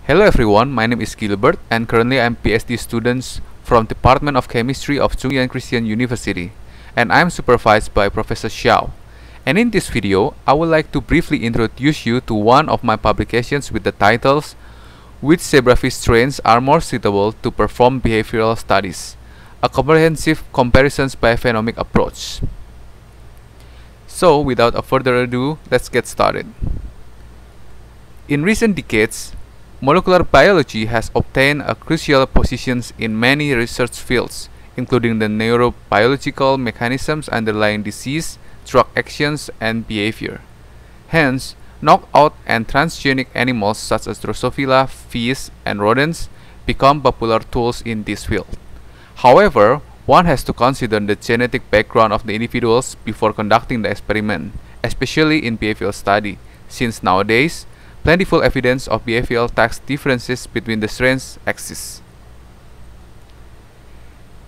Hello everyone, my name is Gilbert and currently I am PhD student from Department of Chemistry of Chung-Der Christian University, and I am supervised by Professor Xiao. And in this video, I would like to briefly introduce you to one of my publications with the titles "Which Zebrafish Strains Are More Suitable to Perform Behavioral Studies? A Comprehensive Comparisons by Phenomic Approach." So, without further ado, let's get started. In recent decades, molecular biology has obtained a crucial positions in many research fields, including the neurobiological mechanisms underlying disease, drug actions, and behavior. Hence, knockout and transgenic animals such as Drosophila, fish, and rodents become popular tools in this field. However, one has to consider the genetic background of the individuals before conducting the experiment, especially in behavioral study, since nowadays, plentiful evidence of behavioral tax differences between the strains exists.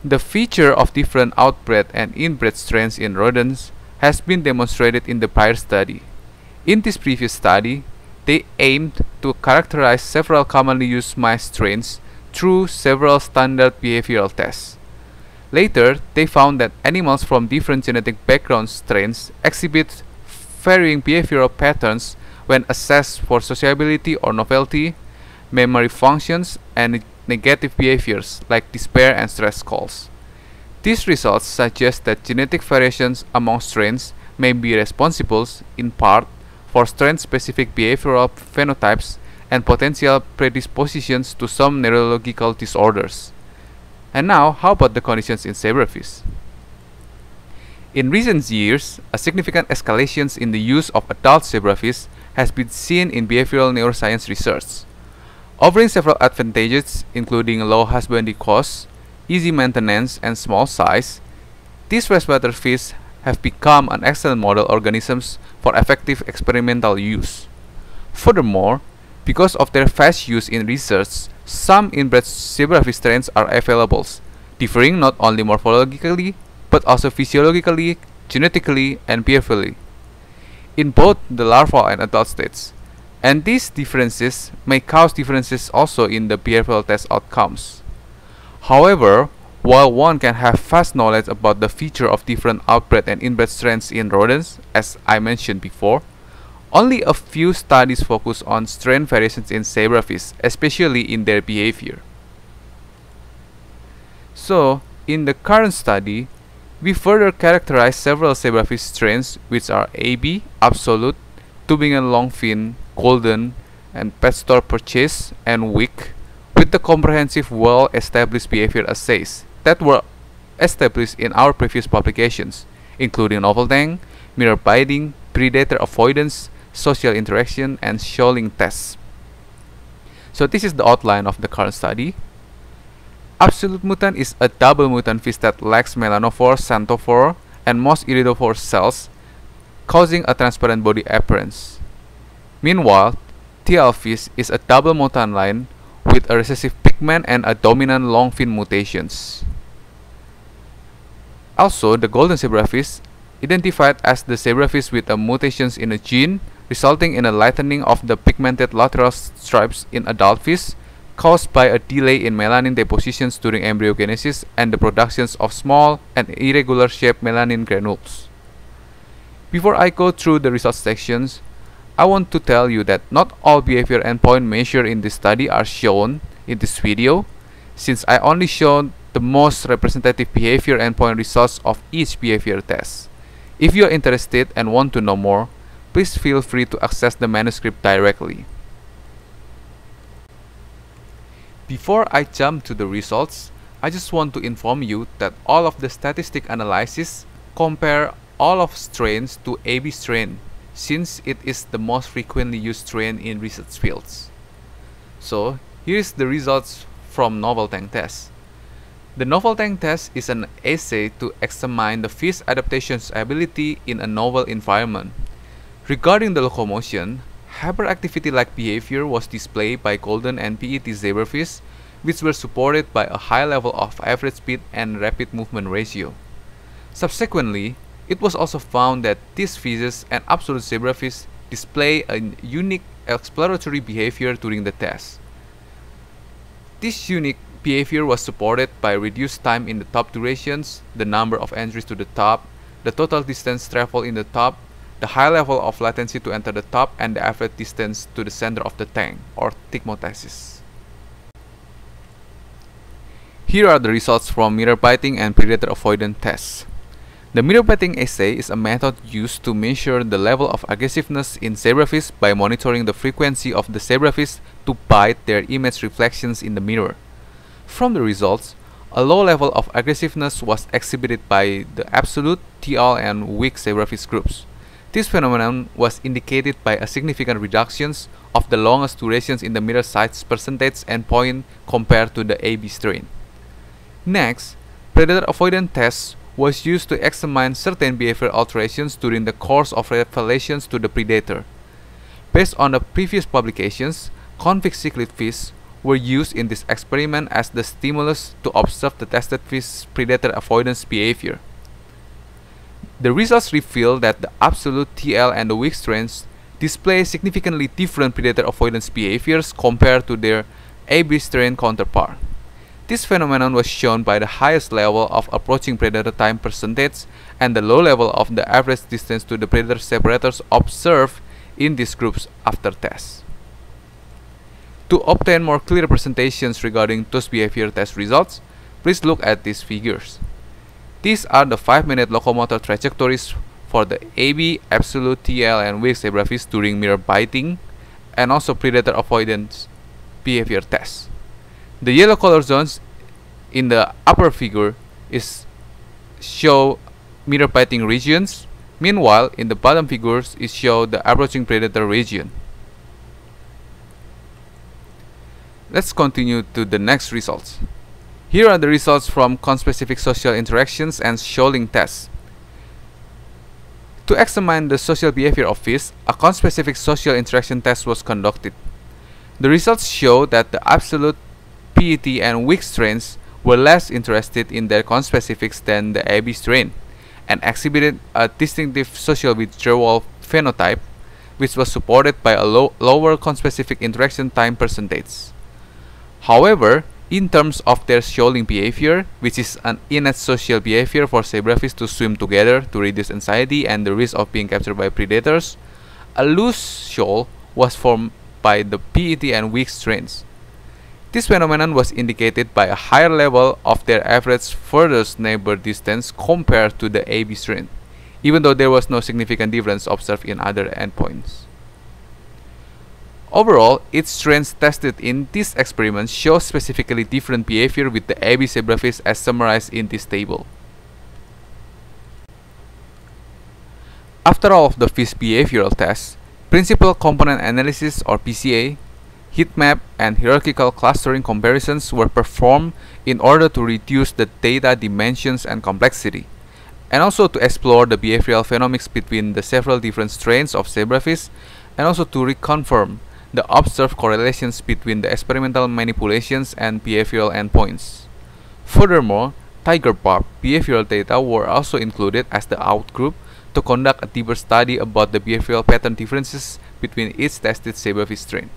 The feature of different outbred and inbred strains in rodents has been demonstrated in the prior study. In this previous study, they aimed to characterize several commonly used mice strains through several standard behavioral tests. Later, they found that animals from different genetic background strains exhibit varying behavioral patterns when assessed for sociability or novelty, memory functions, and negative behaviors like despair and stress calls. These results suggest that genetic variations among strains may be responsible, in part, for strain-specific behavioral phenotypes and potential predispositions to some neurological disorders. And now, how about the conditions in zebrafish? In recent years, a significant escalation in the use of adult zebrafish has been seen in behavioral neuroscience research. Offering several advantages, including low husbandry costs, easy maintenance, and small size, these freshwater fish have become an excellent model organisms for effective experimental use. Furthermore, because of their fast use in research, some inbred zebrafish strains are available, differing not only morphologically, but also physiologically, genetically, and behaviorally, in both the larval and adult states, and these differences may cause differences also in the behavioral test outcomes. However, while one can have vast knowledge about the feature of different outbred and inbred strains in rodents, as I mentioned before, only a few studies focus on strain variations in zebrafish, especially in their behavior. So, in the current study, we further characterize several zebrafish strains which are AB, absolute, Tübingen longfin, golden, and pet store purchase, and wick, with the comprehensive well-established behavior assays that were established in our previous publications, including novel tang, mirror biting, predator avoidance, social interaction, and shoaling tests. So this is the outline of the current study. Absolute mutant is a double mutant fish that lacks melanophore, xanthophore, and most iridophore cells, causing a transparent body appearance. Meanwhile, TL fish is a double mutant line with a recessive pigment and a dominant longfin mutations. Also, the golden zebrafish, identified as the zebrafish with a mutations in a gene, resulting in a lightening of the pigmented lateral stripes in adult fish, caused by a delay in melanin depositions during embryogenesis and the productions of small and irregular shaped melanin granules. Before I go through the results sections, I want to tell you that not all behavior endpoints measured in this study are shown in this video, since I only showed the most representative behavior endpoint results of each behavior test. If you are interested and want to know more, please feel free to access the manuscript directly. Before I jump to the results, I just want to inform you that all of the statistic analysis compare all of strains to AB strain, since it is the most frequently used strain in research fields. So, here is the results from novel tang test. The novel tang test is an assay to examine the fish adaptation ability in a novel environment. Regarding the locomotion, hyperactivity-like behavior was displayed by golden and PET zebrafish, which were supported by a high level of average speed and rapid movement ratio. Subsequently, it was also found that these fishes and absolute zebrafish display a unique exploratory behavior during the test. This unique behavior was supported by reduced time in the top durations, the number of entries to the top, the total distance traveled in the top, the high level of latency to enter the top, and the average distance to the center of the tank, or thigmothesis. Here are the results from mirror biting and predator avoidance tests. The mirror biting assay is a method used to measure the level of aggressiveness in zebrafish by monitoring the frequency of the zebrafish to bite their image reflections in the mirror. From the results, a low level of aggressiveness was exhibited by the absolute, TL, and weak zebrafish groups. This phenomenon was indicated by a significant reduction of the longest durations in the mirror size percentage endpoint compared to the AB strain. Next, predator avoidance tests was used to examine certain behavioral alterations during the course of revelations to the predator. Based on the previous publications, convict cichlid fish were used in this experiment as the stimulus to observe the tested fish predator avoidance behavior. The results reveal that the absolute, TL, and the weak strains display significantly different predator avoidance behaviors compared to their AB strain counterpart. This phenomenon was shown by the highest level of approaching predator time percentage and the low level of the average distance to the predator separators observed in these groups after tests. To obtain more clear presentations regarding those behavior test results, please look at these figures. These are the 5-minute locomotor trajectories for the AB, absolute, TL, and weak zebrafish during mirror biting and also predator avoidance behavior tests. The yellow color zones in the upper figure show mirror biting regions. Meanwhile, in the bottom figures it shows the approaching predator region. Let's continue to the next results. Here are the results from conspecific social interactions and shoaling tests. To examine the social behavior of fish, a conspecific social interaction test was conducted. The results show that the absolute, PET, and weak strains were less interested in their conspecifics than the AB strain, and exhibited a distinctive social withdrawal phenotype, which was supported by a lower conspecific interaction time percentage. However, in terms of their shoaling behavior, which is an innate social behavior for zebrafish to swim together to reduce anxiety and the risk of being captured by predators, a loose shoal was formed by the PET and weak strains. This phenomenon was indicated by a higher level of their average furthest neighbor distance compared to the AB strain, even though there was no significant difference observed in other endpoints. Overall, each strains tested in this experiment show specifically different behavior with the AB zebrafish as summarized in this table. After all of the fish behavioral tests, principal component analysis or PCA, heat map, and hierarchical clustering comparisons were performed in order to reduce the data dimensions and complexity, and also to explore the behavioral phenomics between the several different strains of zebrafish, and also to reconfirm the observed correlations between the experimental manipulations and behavioral endpoints. Furthermore, tiger barb behavioral data were also included as the outgroup to conduct a deeper study about the behavioral pattern differences between each tested zebrafish strain.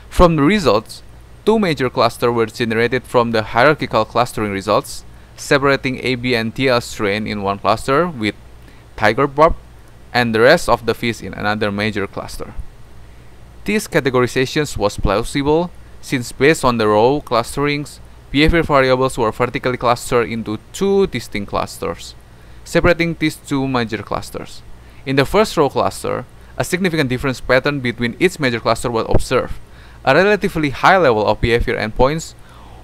From the results, two major clusters were generated from the hierarchical clustering results, separating AB and TL strain in one cluster with tiger barb and the rest of the fish in another major cluster. This categorization was plausible since based on the row clusterings, behavior variables were vertically clustered into two distinct clusters, separating these two major clusters. In the first row cluster, a significant difference pattern between each major cluster was observed. A relatively high level of behavior endpoints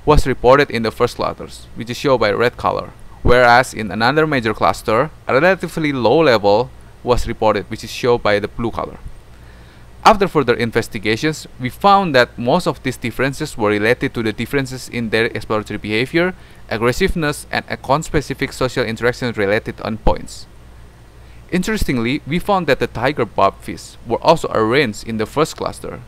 was reported in the first clusters, which is shown by red color, whereas in another major cluster, a relatively low level was reported, which is shown by the blue color. After further investigations, we found that most of these differences were related to the differences in their exploratory behavior, aggressiveness, and conspecific social interaction related endpoints. Interestingly, we found that the tiger barb fish were also arranged in the first cluster,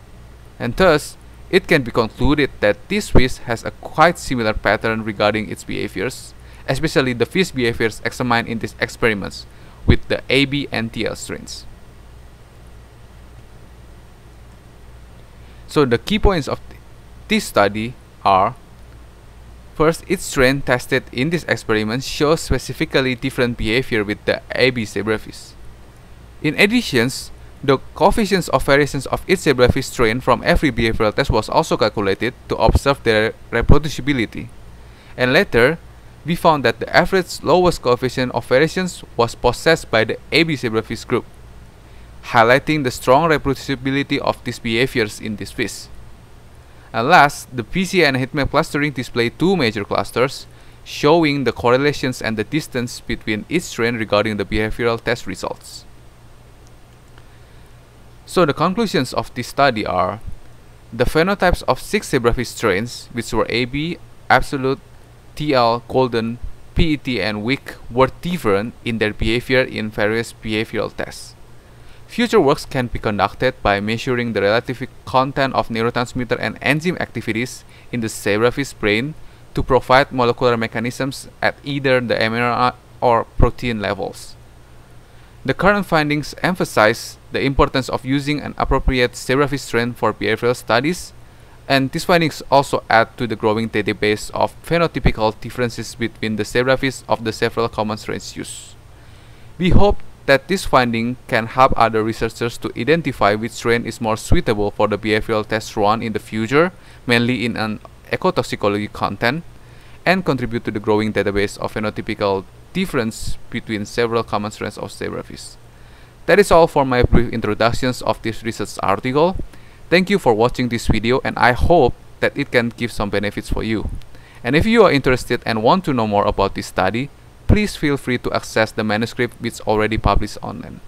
and thus it can be concluded that this fish has a quite similar pattern regarding its behaviors, especially the fish behaviors examined in these experiments with the AB and TL strains. So the key points of this study are: first, each strain tested in this experiment shows specifically different behavior with the AB zebrafish. In addition, the coefficients of variations of each zebrafish strain from every behavioral test was also calculated to observe their reproducibility. And later, we found that the average lowest coefficient of variations was possessed by the AB zebrafish group, highlighting the strong reproducibility of these behaviors in this fish. And last, the PCA and heatmap clustering display two major clusters, showing the correlations and the distance between each strain regarding the behavioral test results. So the conclusions of this study are: the phenotypes of 6 zebrafish strains, which were AB, absolute, TL, golden, PET, and weak, were different in their behavior in various behavioral tests. Future works can be conducted by measuring the relative content of neurotransmitter and enzyme activities in the zebrafish brain to provide molecular mechanisms at either the amino or protein levels. The current findings emphasize the importance of using an appropriate zebrafish strain for behavioral studies, and these findings also add to the growing database of phenotypical differences between the zebrafish of the several common strains used. We hope that this finding can help other researchers to identify which strain is more suitable for the behavioral tests run in the future, mainly in an ecotoxicology content, and contribute to the growing database of phenotypical difference between several common strains of zebrafish. That is all for my brief introductions of this research article. Thank you for watching this video, and I hope that it can give some benefits for you. And if you are interested and want to know more about this study, please feel free to access the manuscript which is already published online.